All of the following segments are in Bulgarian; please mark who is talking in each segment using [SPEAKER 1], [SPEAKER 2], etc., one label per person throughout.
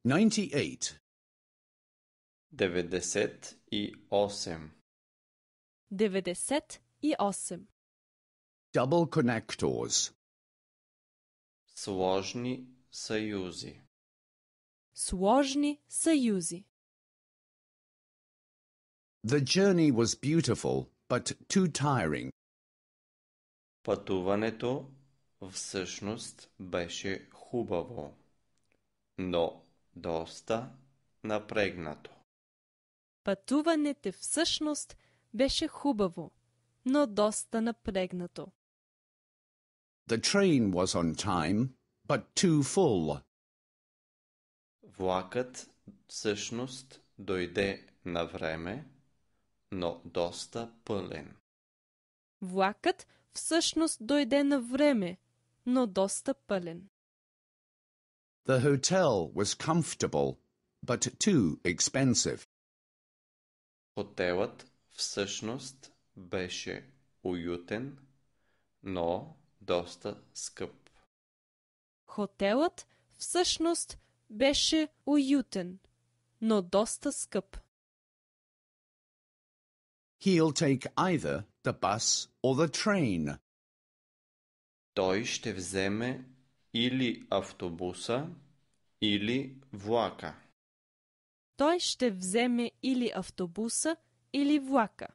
[SPEAKER 1] 98.
[SPEAKER 2] 98.
[SPEAKER 3] 98.
[SPEAKER 1] Double connectors.
[SPEAKER 2] Сложни съюзи.
[SPEAKER 3] Сложни съюзи.
[SPEAKER 1] The journey was beautiful, but too tiring.
[SPEAKER 2] Пътуването всъщност беше хубаво, но доста напрегнато.
[SPEAKER 3] Пътуването всъщност беше хубаво, но доста напрегнато.
[SPEAKER 1] The train was on time, but too full.
[SPEAKER 2] Влакът всъщност дойде на време, но доста пълен.
[SPEAKER 3] Влакът всъщност дойде на време, но доста пълен.
[SPEAKER 1] The hotel was comfortable, but too expensive.
[SPEAKER 2] Хотелът всъщност беше уютен, но доста скъп.
[SPEAKER 3] Хотелът всъщност беше уютен, но доста скъп.
[SPEAKER 1] He'll take either the bus or the train.
[SPEAKER 2] Той ще вземе или автобуса, или влака.
[SPEAKER 3] Той ще вземе или автобуса, или влака.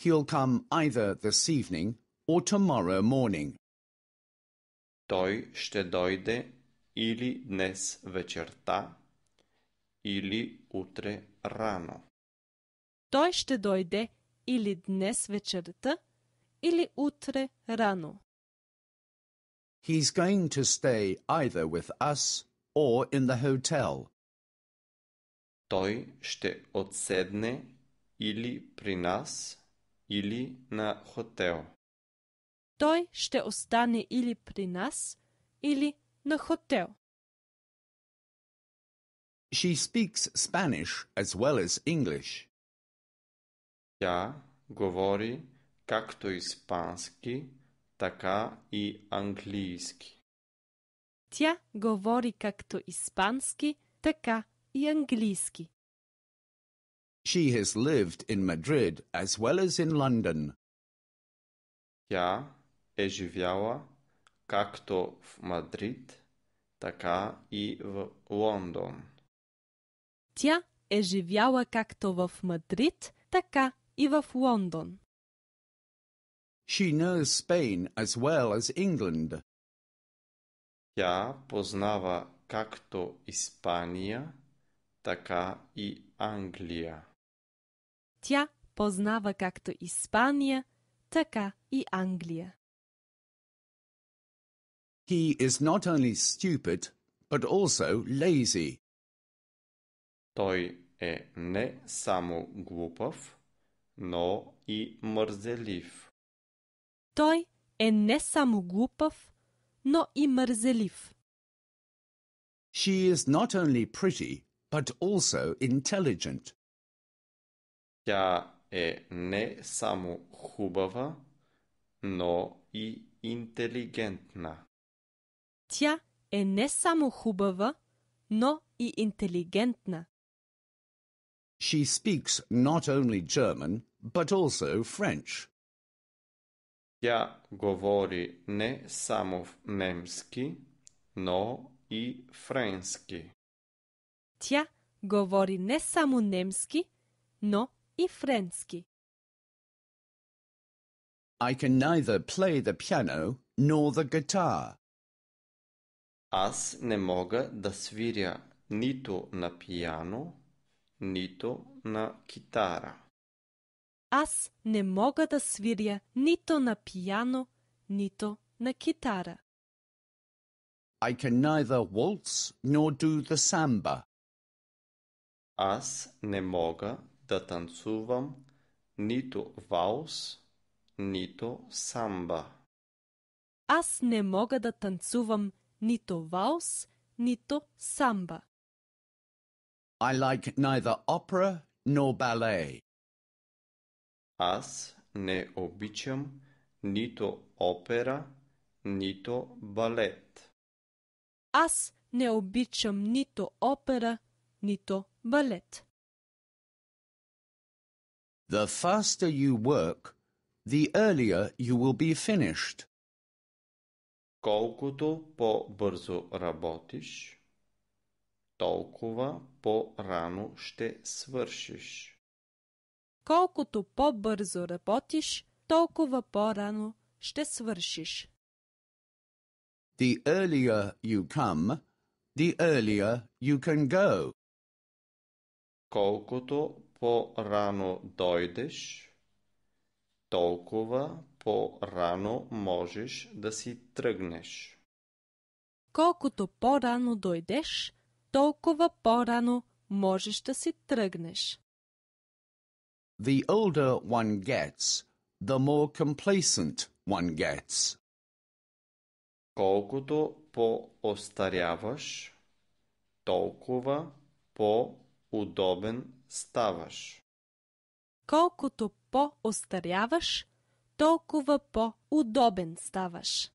[SPEAKER 1] He'll come either this evening or tomorrow morning.
[SPEAKER 2] Той ще дойде или днес вечерта, или утре рано.
[SPEAKER 3] Той ще дойде или днес вечерта, или утре рано.
[SPEAKER 1] He's going to stay either with us or in the hotel.
[SPEAKER 2] Той ще отседне или при нас, или на хотел.
[SPEAKER 3] Той ще остане или при нас, или на хотел.
[SPEAKER 1] She speaks Spanish as well as English.
[SPEAKER 2] Тя говори както испански, така и английски.
[SPEAKER 3] Тя говори както испански, така и английски.
[SPEAKER 1] She has lived in Madrid as well as in London.
[SPEAKER 2] Тя е живяла както в Мадрид, така и в Лондон.
[SPEAKER 3] Тя е живяла както в Мадрид, така и в Лондон.
[SPEAKER 1] She knows Spain as well as England.
[SPEAKER 2] Тя познава както Испания, така и Англия.
[SPEAKER 3] Тя познава както Испания, така и Англия.
[SPEAKER 1] He is not only stupid, but also lazy.
[SPEAKER 2] Той е не само глупав, но и мързелив.
[SPEAKER 3] Той е не само глупав, но и мързелив.
[SPEAKER 1] She is not only pretty, but also intelligent.
[SPEAKER 2] Тя е не само хубава, но и интелигентна.
[SPEAKER 3] Тя е не само хубава, но и интелигентна.
[SPEAKER 1] She speaks not only German, but also French.
[SPEAKER 2] Тя говори не само немски, но и френски.
[SPEAKER 3] Тя говори не само немски, но и френски.
[SPEAKER 1] I can neither play the piano nor the guitar.
[SPEAKER 2] Аз не мога да свиря нито на пиано, нито на китара.
[SPEAKER 3] Аз не мога да свиря нито на пиано, нито на китара.
[SPEAKER 1] I can neither waltz nor do the samba.
[SPEAKER 2] Аз не мога да танцувам нито валс, нито самба.
[SPEAKER 3] Аз не мога да танцувам нито валс, нито самба.
[SPEAKER 1] I like neither opera nor ballet.
[SPEAKER 2] Аз не обичам нито опера, нито балет.
[SPEAKER 3] Аз не обичам нито опера, нито балет.
[SPEAKER 1] The faster you work, the earlier you will be finished.
[SPEAKER 2] Колкото по-бързо работиш, толкова по-рано ще свършиш.
[SPEAKER 3] Колкото по-бързо работиш, толкова по-рано ще свършиш.
[SPEAKER 1] The earlier you come, the earlier you can go.
[SPEAKER 2] Колкото по-рано дойдеш, толкова по-рано можеш да си тръгнеш.
[SPEAKER 3] Колкото по-рано дойдеш, толкова по-рано можеш да си тръгнеш.
[SPEAKER 1] The older one gets, the more complacent one gets.
[SPEAKER 2] Колкото по-остаряваш, толкова по-удобен ставаш.
[SPEAKER 3] Колкото по-остаряваш, толкова по-удобен ставаш.